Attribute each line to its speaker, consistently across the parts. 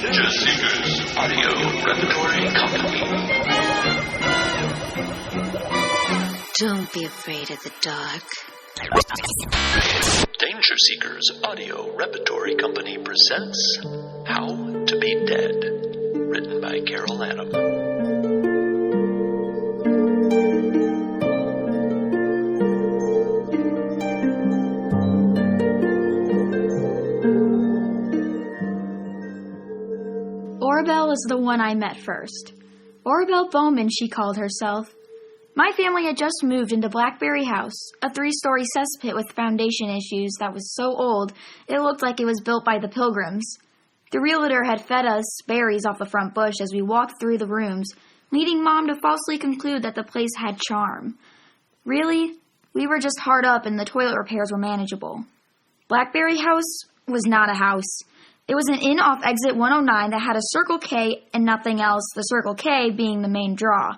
Speaker 1: Danger Seekers Audio Repertory Company.
Speaker 2: Don't be afraid of the dark.
Speaker 1: Danger Seekers Audio Repertory Company presents How to Be Dead, written by Carole Lanham.
Speaker 3: Orabelle was the one I met first. Orabelle Bowman, she called herself. My family had just moved into Blackberry House, a 3-story cesspit with foundation issues that was so old it looked like it was built by the Pilgrims. The realtor had fed us berries off the front bush as we walked through the rooms, leading Mom to falsely conclude that the place had charm. Really, we were just hard up and the toilet repairs were manageable. Blackberry House was not a house. It was an inn off exit 109 that had a Circle K and nothing else, the Circle K being the main draw.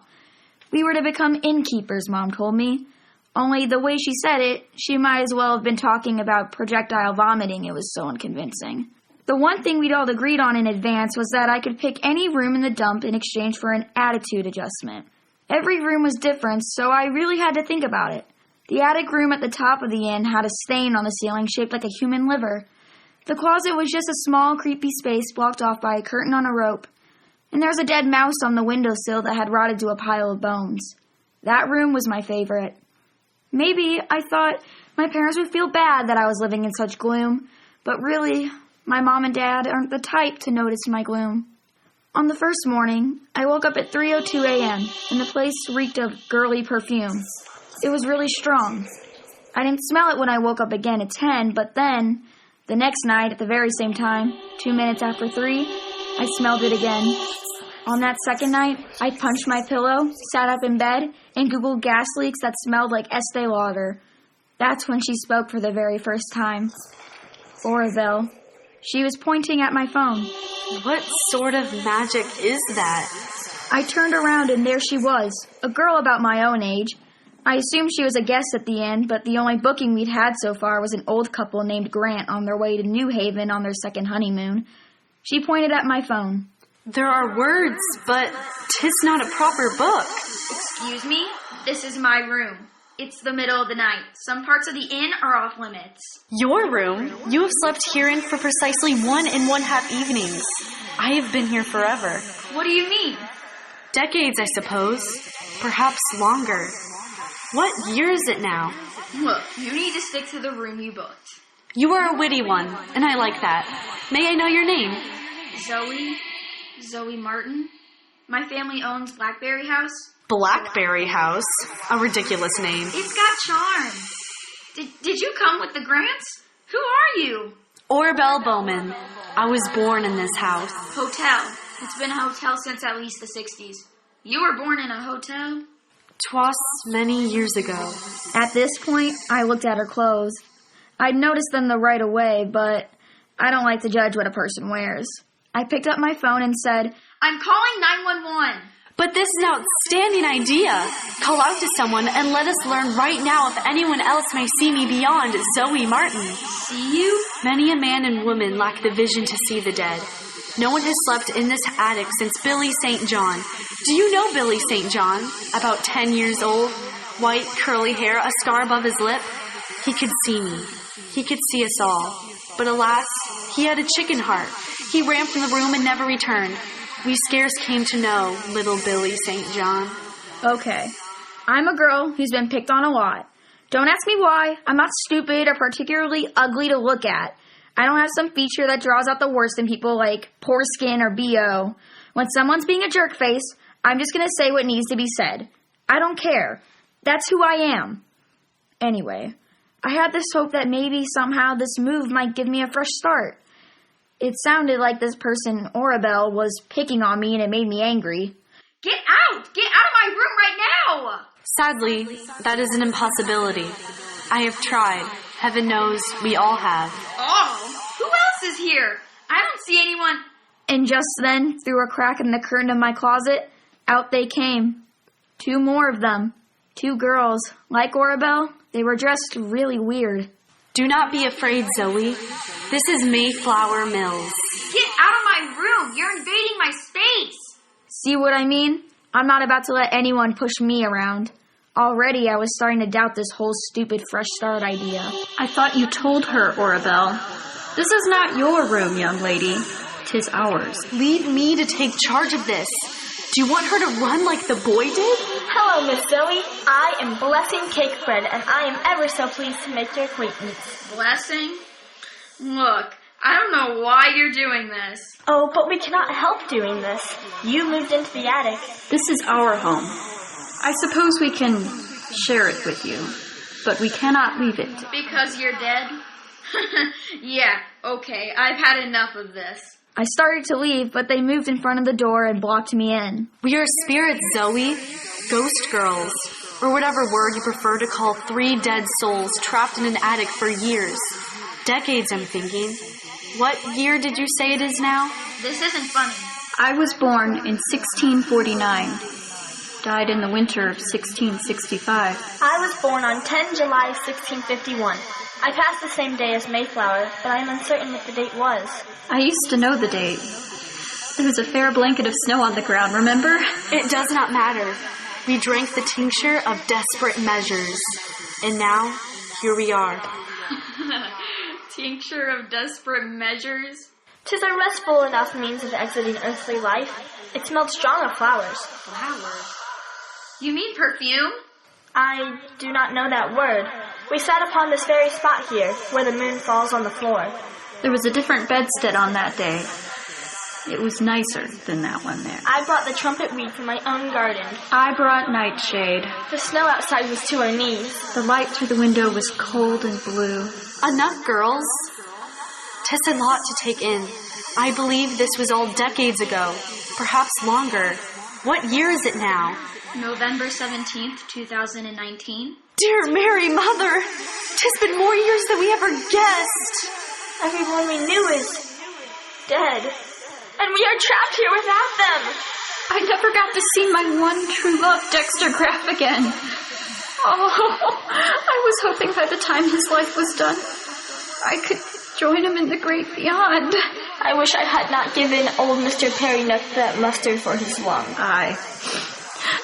Speaker 3: We were to become innkeepers, Mom told me. Only the way she said it, she might as well have been talking about projectile vomiting. It was so unconvincing. The one thing we'd all agreed on in advance was that I could pick any room in the dump in exchange for an attitude adjustment. Every room was different, so I really had to think about it. The attic room at the top of the inn had a stain on the ceiling shaped like a human liver. The closet was just a small, creepy space blocked off by a curtain on a rope. And there was a dead mouse on the windowsill that had rotted to a pile of bones. That room was my favorite. Maybe I thought my parents would feel bad that I was living in such gloom, but really, my mom and dad aren't the type to notice my gloom. On the first morning, I woke up at 3:02 a.m., and the place reeked of girly perfume. It was really strong. I didn't smell it when I woke up again at 10, but then, the next night at the very same time, 2 minutes after 3, I smelled it again. On that second night, I punched my pillow, sat up in bed, and Googled gas leaks that smelled like Estee Lauder. That's when she spoke for the very first time. Orabelle. She was pointing at my phone.
Speaker 4: What sort of magic is that?
Speaker 3: I turned around and there she was, a girl about my own age. I assumed she was a guest at the inn, but the only booking we'd had so far was an old couple named Grant on their way to New Haven on their second honeymoon. She pointed at my phone.
Speaker 4: There are words, but 'tis not a proper book.
Speaker 3: Excuse me? This is my room. It's the middle of the night. Some parts of the inn are off limits.
Speaker 4: Your room? You have slept herein for precisely 1 1/2 evenings. I have been here forever.
Speaker 3: What do you mean?
Speaker 4: Decades, I suppose. Perhaps longer. What year is it now?
Speaker 3: Look, you need to stick to the room you booked.
Speaker 4: You are a witty one, and I like that. May I know your name?
Speaker 3: Zoe Martin. My family owns Blackberry House.
Speaker 4: Blackberry House? A ridiculous name.
Speaker 3: It's got charm. Did you come with the Grants? Who are you?
Speaker 4: Orabelle Bowman. I was born in this house.
Speaker 3: Hotel. It's been a hotel since at least the 60s. You were born in a hotel?
Speaker 4: 'Twas many years ago.
Speaker 3: At this point, I looked at her clothes. I'd noticed them the right away, but I don't like to judge what a person wears. I picked up my phone and said, "I'm calling 911.
Speaker 4: But this is an outstanding idea. Call out to someone and let us learn right now if anyone else may see me beyond Zoe Martin.
Speaker 3: See you?
Speaker 4: Many a man and woman lack the vision to see the dead. No one has slept in this attic since Billy St. John. Do you know Billy St. John? About 10 years old, white, curly hair, a scar above his lip. He could see me. He could see us all. But alas, he had a chicken heart. He ran from the room and never returned. We scarce came to know little Billy St. John."
Speaker 3: Okay. I'm a girl who's been picked on a lot. Don't ask me why. I'm not stupid or particularly ugly to look at. I don't have some feature that draws out the worst in people like poor skin or BO. When someone's being a jerk face, I'm just going to say what needs to be said. I don't care. That's who I am. Anyway, I had this hope that maybe somehow this move might give me a fresh start. It sounded like this person, Orabelle, was picking on me and it made me angry. Get out! Get out of my room right now!
Speaker 4: Sadly, that is an impossibility. I have tried. Heaven knows we all have.
Speaker 3: Oh, who else is here? I don't see anyone. And just then, through a crack in the curtain of my closet, out they came. 2 more of them. 2 girls. Like Orabelle, they were dressed really weird.
Speaker 4: Do not be afraid, Zoe. This is Mayflower Mills.
Speaker 3: Get out of my room! You're invading my space! See what I mean? I'm not about to let anyone push me around. Already I was starting to doubt this whole stupid fresh start idea.
Speaker 5: I thought you told her, Orabelle. This is not your room, young lady. 'Tis ours.
Speaker 4: Leave me to take charge of this. Do you want her to run like the boy did?
Speaker 6: Hello, Miss Zoe. I am Blessing Cakebread, and I am ever so pleased to make your acquaintance.
Speaker 3: Blessing? Look, I don't know why you're doing this.
Speaker 6: Oh, but we cannot help doing this. You moved into the attic.
Speaker 5: This is our home. I suppose we can share it with you, but we cannot leave it.
Speaker 3: Because you're dead? Yeah, okay, I've had enough of this. I started to leave, but they moved in front of the door and blocked me in.
Speaker 4: We are spirits, Zoe. Ghost girls. Or whatever word you prefer to call 3 dead souls trapped in an attic for years. Decades, I'm thinking. What year did you say it is now?
Speaker 3: This isn't funny.
Speaker 5: I was born in 1649. Died in the winter of 1665.
Speaker 6: I was born on 10 July 1651. I passed the same day as Mayflower, but I am uncertain what the date was.
Speaker 5: I used to know the date. There was a fair blanket of snow on the ground, remember?
Speaker 4: It does not matter. We drank the tincture of desperate measures. And now, here we are.
Speaker 3: Tincture of desperate measures?
Speaker 6: 'Tis a restful enough means of exiting earthly life. It smelled strong of flowers.
Speaker 3: Flowers? You mean perfume?
Speaker 6: I do not know that word. We sat upon this very spot here, where the moon falls on the floor.
Speaker 5: There was a different bedstead on that day. It was nicer than that one there.
Speaker 6: I brought the trumpet weed from my own garden.
Speaker 5: I brought nightshade.
Speaker 6: The snow outside was to our knees.
Speaker 5: The light through the window was cold and blue.
Speaker 4: Enough, girls. 'Tis a lot to take in. I believe this was all decades ago, perhaps longer. What year is it now?
Speaker 3: November 17th, 2019.
Speaker 4: Dear Mary Mother, 'tis been more years than we ever guessed.
Speaker 6: Everyone we knew is dead. And we are trapped here without them.
Speaker 5: I never got to see my one true love, Dexter Graff, again. Oh, I was hoping by the time his life was done, I could join him in the great beyond.
Speaker 6: I wish I had not given old Mr. Perrynuck that mustard for his lung.
Speaker 5: Aye.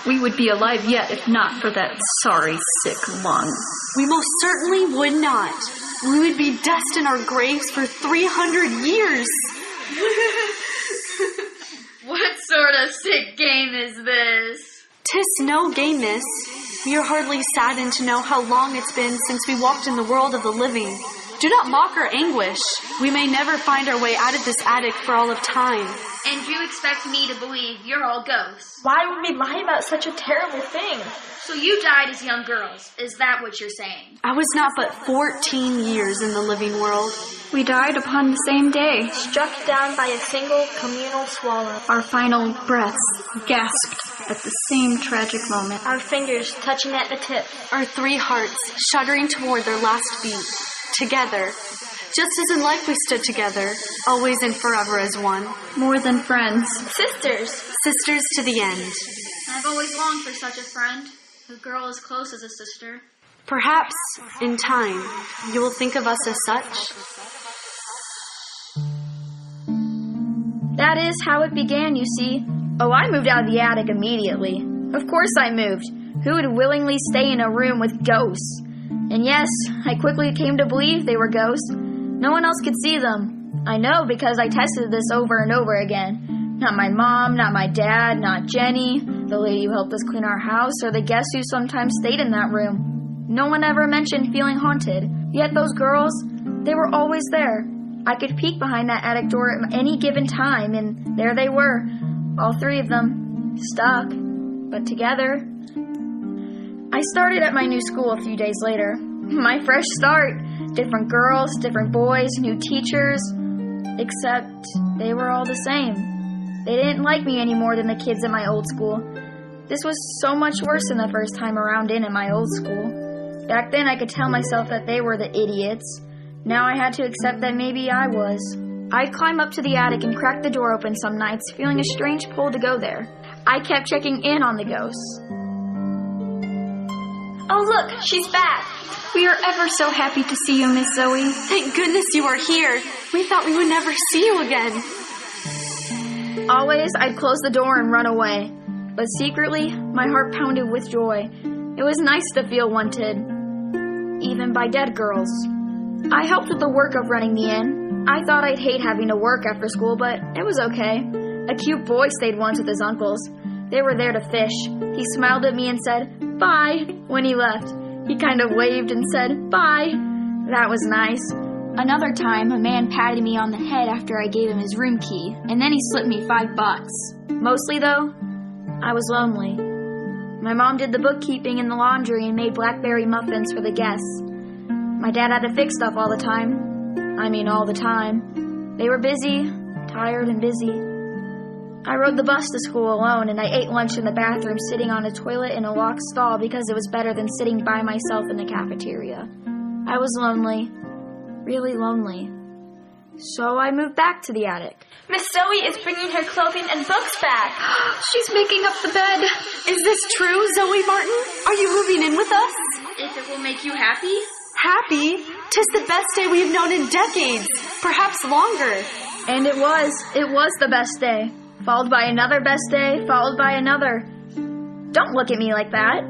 Speaker 5: We would be alive yet if not for that sorry, sick lung.
Speaker 4: We most certainly would not. We would be dust in our graves for 300 years.
Speaker 3: What sort of sick game is this?
Speaker 4: 'Tis no game, miss. We are hardly saddened to know how long it's been since we walked in the world of the living. Do not mock our anguish. We may never find our way out of this attic for all of time.
Speaker 3: And you expect me to believe you're all ghosts?
Speaker 6: Why would we lie about such a terrible thing?
Speaker 3: So you died as young girls, is that what you're saying?
Speaker 4: I was not but 14 years in the living world.
Speaker 5: We died upon the same day.
Speaker 6: Struck down by a single communal swallow.
Speaker 5: Our final breaths gasped at the same tragic moment.
Speaker 6: Our fingers touching at the tip.
Speaker 4: Our 3 hearts shuddering toward their last beat. Together. Just as in life we stood together, always and forever as one.
Speaker 5: More than friends.
Speaker 6: Sisters.
Speaker 4: Sisters to the end.
Speaker 3: I've always longed for such a friend. A girl as close as a sister.
Speaker 4: Perhaps, in time, you will think of us as such.
Speaker 3: That is how it began, you see. Oh, I moved out of the attic immediately. Of course I moved. Who would willingly stay in a room with ghosts? And yes, I quickly came to believe they were ghosts. No one else could see them. I know because I tested this over and over again. Not my mom, not my dad, not Jenny, the lady who helped us clean our house, or the guests who sometimes stayed in that room. No one ever mentioned feeling haunted. Yet those girls, they were always there. I could peek behind that attic door at any given time, and there they were. All 3 of them. Stuck. But together. I started at my new school a few days later. My fresh start. Different girls, different boys, new teachers. Except they were all the same. They didn't like me any more than the kids at my old school. This was so much worse than the first time around in at my old school. Back then I could tell myself that they were the idiots. Now I had to accept that maybe I was. I'd climb up to the attic and crack the door open some nights, feeling a strange pull to go there. I kept checking in on the ghosts.
Speaker 6: Oh, look, she's back.
Speaker 5: We are ever so happy to see you, Miss Zoe.
Speaker 4: Thank goodness you are here. We thought we would never see you again.
Speaker 3: Always, I'd close the door and run away. But secretly, my heart pounded with joy. It was nice to feel wanted, even by dead girls. I helped with the work of running the inn. I thought I'd hate having to work after school, but it was okay. A cute boy stayed once with his uncles. They were there to fish. He smiled at me and said, "Bye," when he left. He kind of waved and said, "Bye." That was nice. Another time, a man patted me on the head after I gave him his room key, and then he slipped me $5. Mostly, though, I was lonely. My mom did the bookkeeping and the laundry and made blackberry muffins for the guests. My dad had to fix stuff all the time. I mean, all the time. They were busy, tired and busy. I rode the bus to school alone, and I ate lunch in the bathroom sitting on a toilet in a locked stall because it was better than sitting by myself in the cafeteria. I was lonely. Really lonely. So I moved back to the attic.
Speaker 6: Miss Zoe is bringing her clothing and books back.
Speaker 5: She's making up the bed.
Speaker 4: Is this true, Zoe Martin? Are you moving in with us?
Speaker 3: If it will make you happy?
Speaker 4: Happy? 'Tis the best day we have known in decades, perhaps longer.
Speaker 3: And it was. It was the best day. Followed by another best day, followed by another. Don't look at me like that.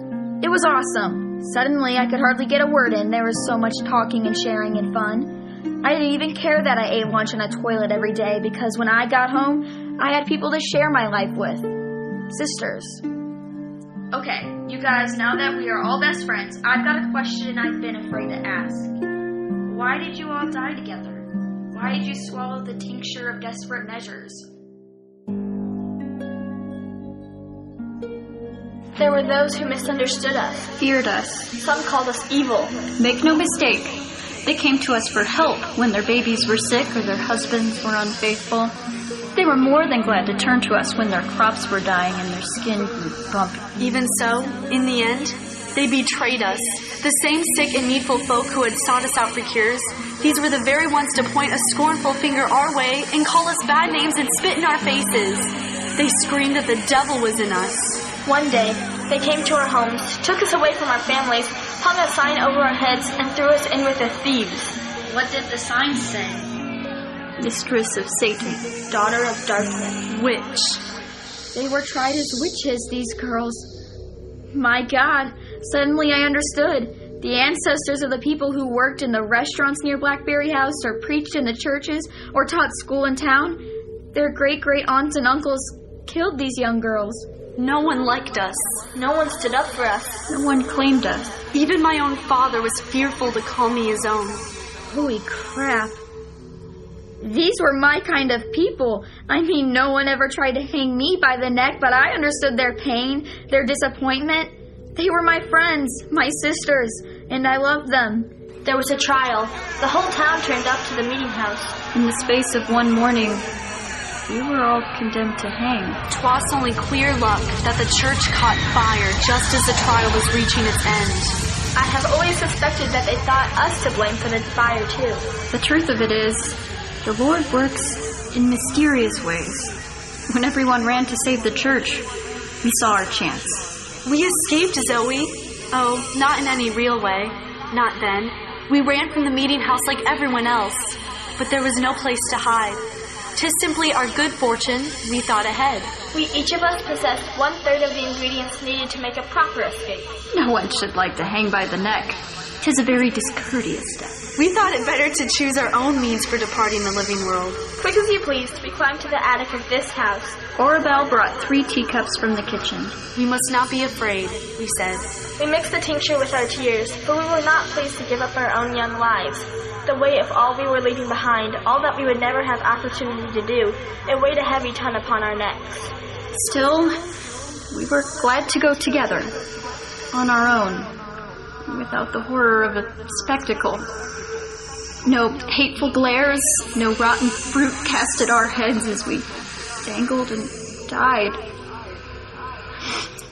Speaker 3: It was awesome. Suddenly, I could hardly get a word in. There was so much talking and sharing and fun. I didn't even care that I ate lunch in a toilet every day because when I got home, I had people to share my life with. Sisters. Okay, you guys, now that we are all best friends, I've got a question I've been afraid to ask. Why did you all die together? Why did you swallow the tincture of desperate measures?
Speaker 6: There were those who misunderstood us.
Speaker 5: Feared us.
Speaker 6: Some called us evil.
Speaker 5: Make no mistake, they came to us for help when their babies were sick or their husbands were unfaithful. They were more than glad to turn to us when their crops were dying and their skin grew bumpy.
Speaker 4: Even so, in the end, they betrayed us. The same sick and needful folk who had sought us out for cures, these were the very ones to point a scornful finger our way and call us bad names and spit in our faces. They screamed that the devil was in us.
Speaker 6: One day, they came to our homes, took us away from our families, hung a sign over our heads, and threw us in with the thieves.
Speaker 3: What did the sign say?
Speaker 5: Mistress of Satan.
Speaker 6: Daughter of darkness.
Speaker 4: Witch.
Speaker 3: They were tried as witches, these girls. My God, suddenly I understood. The ancestors of the people who worked in the restaurants near Blackberry House or preached in the churches or taught school in town, their great-great aunts and uncles killed these young girls.
Speaker 4: No one liked us.
Speaker 6: No one stood up for us.
Speaker 5: No one claimed us.
Speaker 4: Even my own father was fearful to call me his own.
Speaker 3: Holy crap. These were my kind of people. I mean, no one ever tried to hang me by the neck, but I understood their pain, their disappointment. They were my friends, my sisters, and I loved them.
Speaker 6: There was a trial. The whole town turned up to the meeting house.
Speaker 5: In the space of one morning, we were all condemned to hang.
Speaker 4: 'Twas only clear luck that the church caught fire just as the trial was reaching its end.
Speaker 6: I have always suspected that they thought us to blame for the fire, too.
Speaker 5: The truth of it is, the Lord works in mysterious ways. When everyone ran to save the church, we saw our chance.
Speaker 4: We escaped, Zoe. Oh, not in any real way. Not then. We ran from the meeting house like everyone else. But there was no place to hide. 'Tis simply our good fortune we thought ahead.
Speaker 6: We each of us possessed 1/3 of the ingredients needed to make a proper escape.
Speaker 5: No one should like to hang by the neck. 'Tis a very discourteous step.
Speaker 4: We thought it better to choose our own means for departing the living world.
Speaker 6: Quick as you pleased, we climbed to the attic of this house.
Speaker 5: Orabelle brought 3 teacups from the kitchen.
Speaker 4: We must not be afraid, we said.
Speaker 6: We mixed the tincture with our tears, for we were not pleased to give up our own young lives. The weight of all we were leaving behind, all that we would never have opportunity to do, it weighed a heavy ton upon our necks.
Speaker 5: Still, we were glad to go together, on our own, without the horror of a spectacle. No hateful glares, no rotten fruit cast at our heads as we dangled and died.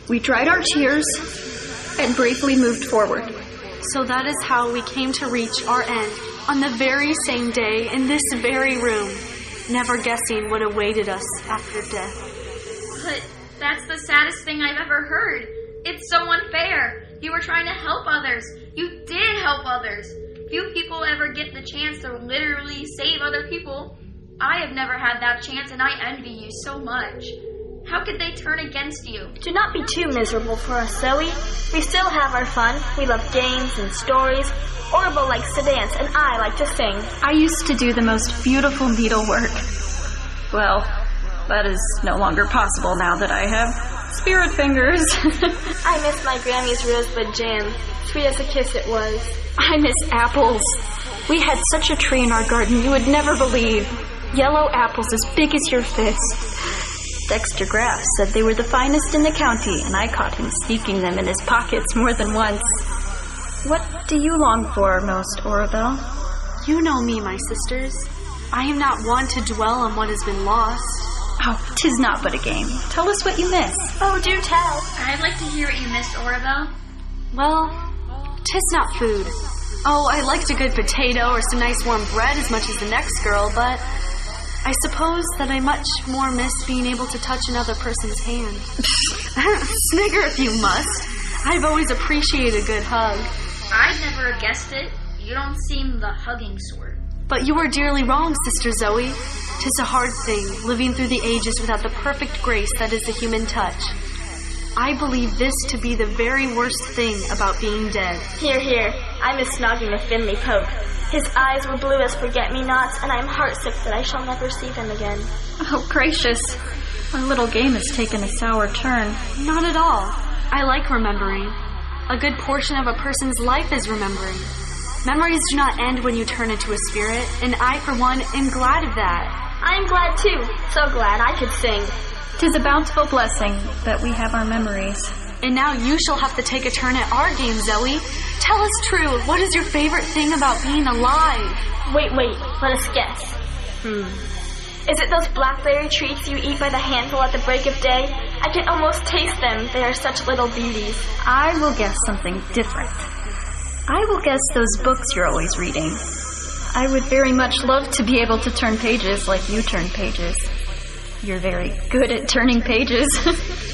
Speaker 5: We dried our tears and bravely moved forward.
Speaker 4: So that is how we came to reach our end, on the very same day, in this very room, never guessing what awaited us after death.
Speaker 3: But that's the saddest thing I've ever heard. It's so unfair. You were trying to help others. You did help others. Few people ever get the chance to literally save other people. I have never had that chance, and I envy you so much. How could they turn against you?
Speaker 6: Do not be too miserable for us, Zoe. We still have our fun. We love games and stories. Orville likes to dance, and I like to sing.
Speaker 5: I used to do the most beautiful needlework. Well, that is no longer possible now that I have spirit fingers.
Speaker 6: I miss my Grammy's rosebud jam. Sweet as a kiss it was.
Speaker 5: I miss apples. We had such a tree in our garden you would never believe. Yellow apples as big as your fist. Dexter Graff said they were the finest in the county, and I caught him sneaking them in his pockets more than once. What do you long for most, Orville?
Speaker 4: You know me, my sisters. I am not one to dwell on what has been lost.
Speaker 5: Oh, 'tis not but a game. Tell us what you miss.
Speaker 6: Oh, do tell.
Speaker 3: I'd like to hear what you missed, Orville.
Speaker 4: Well, 'tis not food. Oh, I liked a good potato or some nice warm bread as much as the next girl, but I suppose that I much more miss being able to touch another person's hand. Snigger if you must. I've always appreciated a good hug.
Speaker 3: I'd never have guessed it. You don't seem the hugging sort.
Speaker 4: But you are dearly wrong, Sister Zoe. 'Tis a hard thing, living through the ages without the perfect grace that is the human touch. I believe this to be the very worst thing about being dead.
Speaker 6: Here, here. I miss snogging with Finley Pope. His eyes were blue as forget-me-nots, and I am heartsick that I shall never see them again.
Speaker 5: Oh, gracious. Our little game has taken a sour turn.
Speaker 4: Not at all. I like remembering. A good portion of a person's life is remembering. Memories do not end when you turn into a spirit, and I, for one, am glad of that.
Speaker 6: I am glad, too. So glad I could sing.
Speaker 5: 'Tis a bountiful blessing that we have our memories.
Speaker 4: And now you shall have to take a turn at our game, Zoe. Tell us true, what is your favorite thing about being alive?
Speaker 6: Wait, let us guess. Is it those blackberry treats you eat by the handful at the break of day? I can almost taste them. They are such little beauties.
Speaker 5: I will guess something different. I will guess those books you're always reading. I would very much love to be able to turn pages like you turn pages. You're very good at turning pages.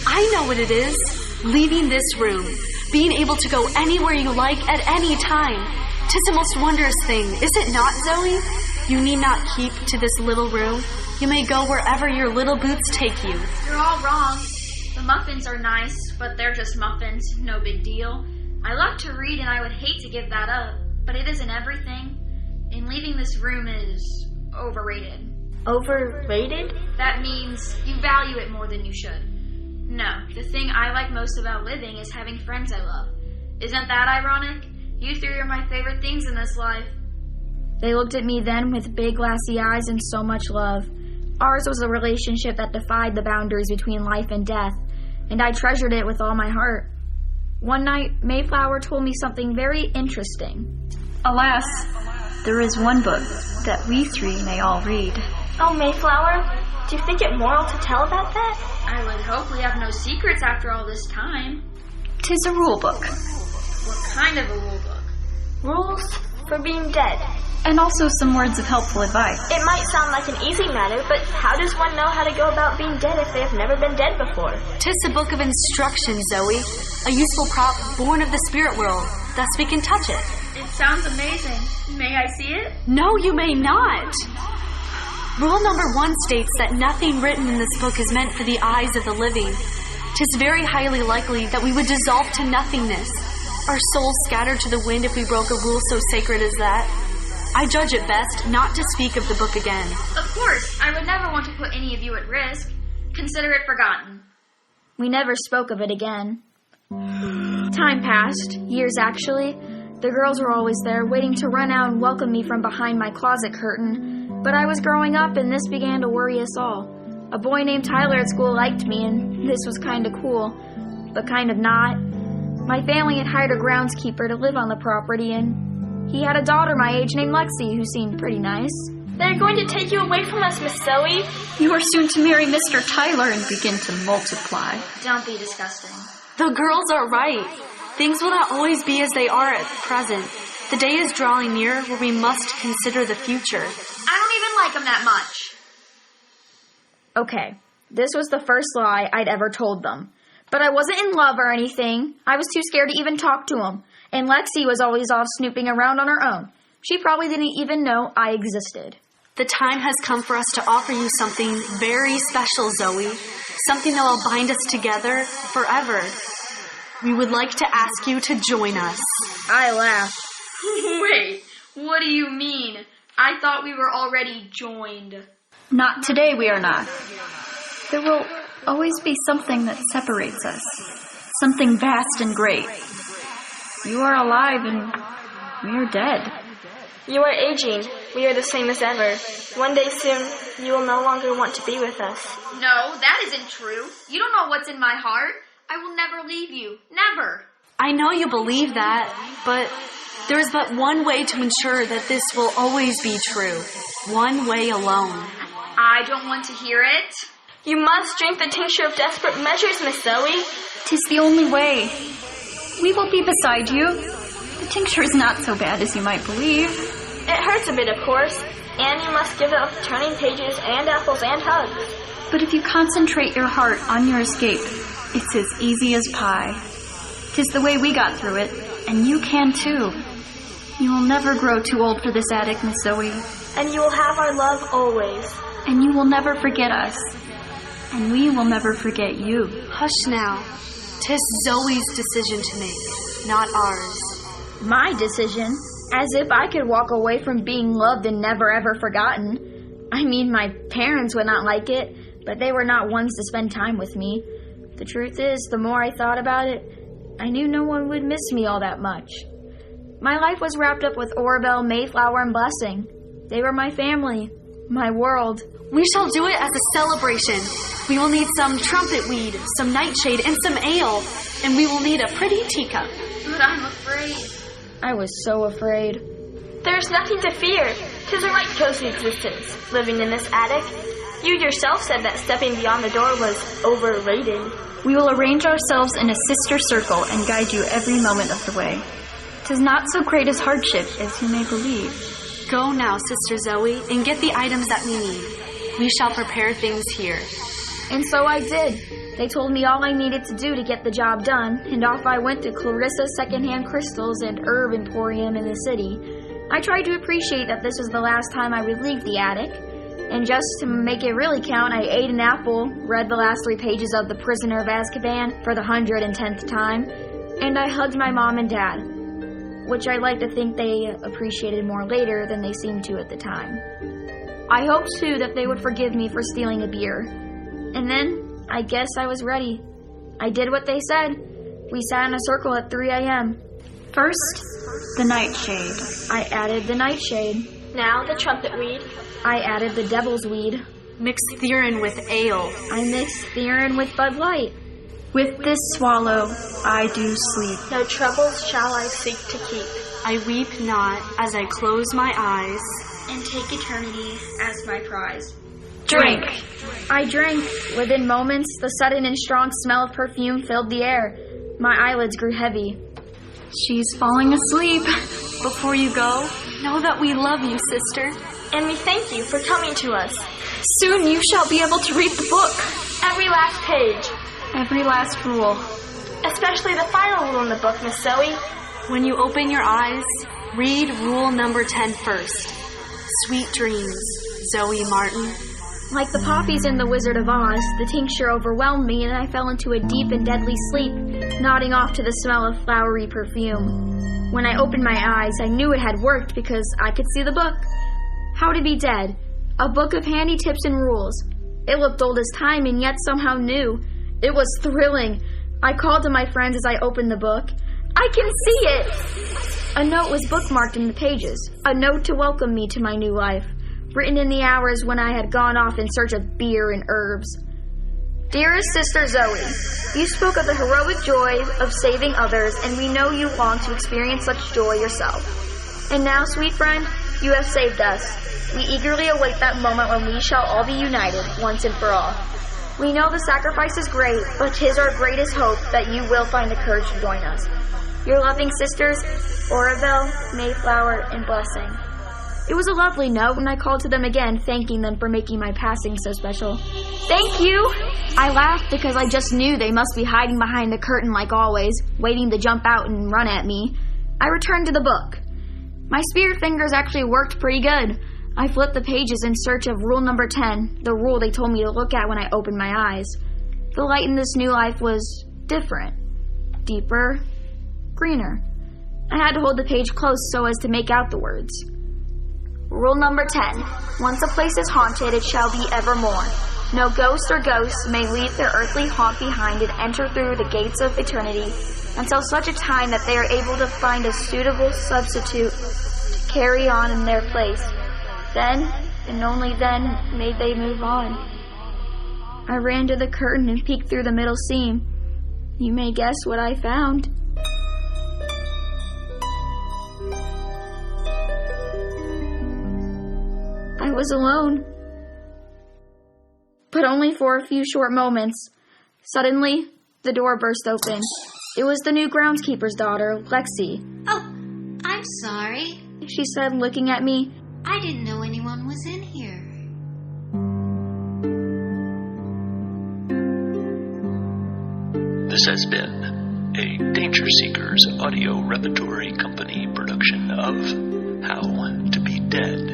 Speaker 4: I know what it is. Leaving this room. Being able to go anywhere you like at any time. 'Tis a most wondrous thing, is it not, Zoe? You need not keep to this little room. You may go wherever your little boots take you.
Speaker 3: You're all wrong. The muffins are nice, but they're just muffins. No big deal. I love to read, and I would hate to give that up, but it isn't everything. And leaving this room is overrated.
Speaker 6: Overrated?
Speaker 3: That means you value it more than you should. No, the thing I like most about living is having friends I love. Isn't that ironic? You three are my favorite things in this life. They looked at me then with big glassy eyes and so much love. Ours was a relationship that defied the boundaries between life and death, and I treasured it with all my heart. One night, Mayflower told me something very interesting.
Speaker 5: Alas, there is one book that we three may all read.
Speaker 6: Oh, Mayflower, do you think it moral to tell about that?
Speaker 3: I would hope we have no secrets after all this time.
Speaker 5: 'Tis a rule book.
Speaker 3: What kind of a rule book?
Speaker 6: Rules for being dead.
Speaker 5: And also some words of helpful advice.
Speaker 6: It might sound like an easy matter, but how does one know how to go about being dead if they have never been dead before?
Speaker 4: 'Tis a book of instruction, Zoe. A useful prop born of the spirit world. Thus we can touch it.
Speaker 3: It sounds amazing. May I see it?
Speaker 4: No, you may not. Rule number 1 states that nothing written in this book is meant for the eyes of the living. 'Tis very highly likely that we would dissolve to nothingness, our souls scattered to the wind if we broke a rule so sacred as that. I judge it best not to speak of the book again.
Speaker 3: Of course, I would never want to put any of you at risk. Consider it forgotten. We never spoke of it again. Time passed, years actually. The girls were always there, waiting to run out and welcome me from behind my closet curtain. But I was growing up, and this began to worry us all. A boy named Tyler at school liked me, and this was kind of cool, but kind of not. My family had hired a groundskeeper to live on the property, and he had a daughter my age named Lexi, who seemed pretty nice.
Speaker 6: They're going to take you away from us, Miss Zoe.
Speaker 5: You are soon to marry Mr. Tyler and begin to multiply.
Speaker 3: Don't be disgusting.
Speaker 4: The girls are right. Things will not always be as they are at present. The day is drawing near where we must consider the future.
Speaker 3: I don't even like him that much. Okay, this was the first lie I'd ever told them. But I wasn't in love or anything. I was too scared to even talk to him. And Lexi was always off snooping around on her own. She probably didn't even know I existed.
Speaker 4: The time has come for us to offer you something very special, Zoe. Something that will bind us together forever. We would like to ask you to join us.
Speaker 3: I laughed.
Speaker 5: Wait, what do you mean? I thought we were already joined.
Speaker 7: Not today, we are not. There will always be something that separates us. Something vast and great. You are alive and we are dead.
Speaker 6: You are aging. We are the same as ever. One day soon, you will no longer want to be with us.
Speaker 3: No, that isn't true. You don't know what's in my heart. I will never leave you. Never.
Speaker 4: I know you believe that, but there is but one way to ensure that this will always be true. One way alone.
Speaker 3: I don't want to hear it.
Speaker 6: You must drink the tincture of desperate measures, Miss Zoe.
Speaker 7: 'Tis the only way. We will be beside you. The tincture is not so bad as you might believe.
Speaker 6: It hurts a bit, of course, and you must give up turning pages and apples and hugs.
Speaker 7: But if you concentrate your heart on your escape, it's as easy as pie. 'Tis the way we got through it, and you can too. You will never grow too old for this attic, Miss Zoe.
Speaker 6: And you will have our love always.
Speaker 7: And you will never forget us. And we will never forget you.
Speaker 4: Hush now. 'Tis Zoe's decision to make, not ours.
Speaker 3: My decision? As if I could walk away from being loved and never ever forgotten. I mean, my parents would not like it, but they were not ones to spend time with me. The truth is, the more I thought about it, I knew no one would miss me all that much. My life was wrapped up with Orabelle, Mayflower, and Blessing. They were my family, my world.
Speaker 4: We shall do it as a celebration. We will need some trumpet weed, some nightshade, and some ale. And we will need a pretty teacup.
Speaker 3: But I'm afraid. I was so afraid.
Speaker 6: There's nothing to fear. 'Tis a right cozy existence, living in this attic. You yourself said that stepping beyond the door was overrated.
Speaker 7: We will arrange ourselves in a sister circle and guide you every moment of the way. 'Tis not so great as hardship as you may believe.
Speaker 4: Go now, Sister Zoe, and get the items that we need. We shall prepare things here.
Speaker 3: And so I did. They told me all I needed to do to get the job done, and off I went to Clarissa's Secondhand Crystals and Herb Emporium in the city. I tried to appreciate that this was the last time I would leave the attic, and just to make it really count, I ate an apple, read the last 3 pages of The Prisoner of Azkaban for the 110th time, and I hugged my mom and dad, which I'd like to think they appreciated more later than they seemed to at the time. I hoped, too, that they would forgive me for stealing a beer. And then, I guess I was ready. I did what they said. We sat in a circle at 3 a.m.
Speaker 7: First, the nightshade.
Speaker 3: I added the nightshade.
Speaker 6: Now the trumpet weed.
Speaker 3: I added the devil's weed.
Speaker 4: Mix Theron with ale.
Speaker 3: I mixed Theron with Bud Light.
Speaker 7: With this swallow, I do sleep.
Speaker 6: No troubles shall I seek to keep.
Speaker 4: I weep not as I close my eyes.
Speaker 3: And take eternity as my prize.
Speaker 7: Drink.
Speaker 3: I drank. Within moments, the sudden and strong smell of perfume filled the air. My eyelids grew heavy.
Speaker 7: She's falling asleep.
Speaker 4: Before you go, know that we love you, sister.
Speaker 6: And we thank you for coming to us.
Speaker 7: Soon you shall be able to read the book.
Speaker 6: Every last page.
Speaker 7: Every last rule.
Speaker 6: Especially the final rule in the book, Miss Zoe.
Speaker 4: When you open your eyes, read rule number 10 first. Sweet dreams, Zoe Martin.
Speaker 3: Like the poppies in The Wizard of Oz, the tincture overwhelmed me and I fell into a deep and deadly sleep, nodding off to the smell of flowery perfume. When I opened my eyes, I knew it had worked because I could see the book. How to Be Dead, a book of handy tips and rules. It looked old as time and yet somehow new. It was thrilling. I called to my friends as I opened the book. I can see it! A note was bookmarked in the pages, a note to welcome me to my new life, written in the hours when I had gone off in search of beer and herbs. Dearest Sister Zoe, you spoke of the heroic joy of saving others, and we know you long to experience such joy yourself. And now, sweet friend, you have saved us. We eagerly await that moment when we shall all be united, once and for all. We know the sacrifice is great, but 'tis our greatest hope that you will find the courage to join us. Your loving sisters, Orabelle, Mayflower, and Blessing. It was a lovely note, and I called to them again, thanking them for making my passing so special. Thank you! I laughed because I just knew they must be hiding behind the curtain like always, waiting to jump out and run at me. I returned to the book. My spirit fingers actually worked pretty good. I flipped the pages in search of rule number 10, the rule they told me to look at when I opened my eyes. The light in this new life was different, deeper, greener. I had to hold the page close so as to make out the words. Rule number 10. Once a place is haunted, it shall be evermore. No ghost or ghosts may leave their earthly haunt behind and enter through the gates of eternity until such a time that they are able to find a suitable substitute to carry on in their place. Then, and only then, may they move on. I ran to the curtain and peeked through the middle seam. You may guess what I found. I was alone. But only for a few short moments. Suddenly, the door burst open. It was the new groundskeeper's daughter, Lexi.
Speaker 2: Oh, I'm sorry.
Speaker 3: She said, looking at me.
Speaker 2: I didn't know anyone was in here.
Speaker 1: This has been a Danger Seekers Audio Repertory Company production of How to Be Dead.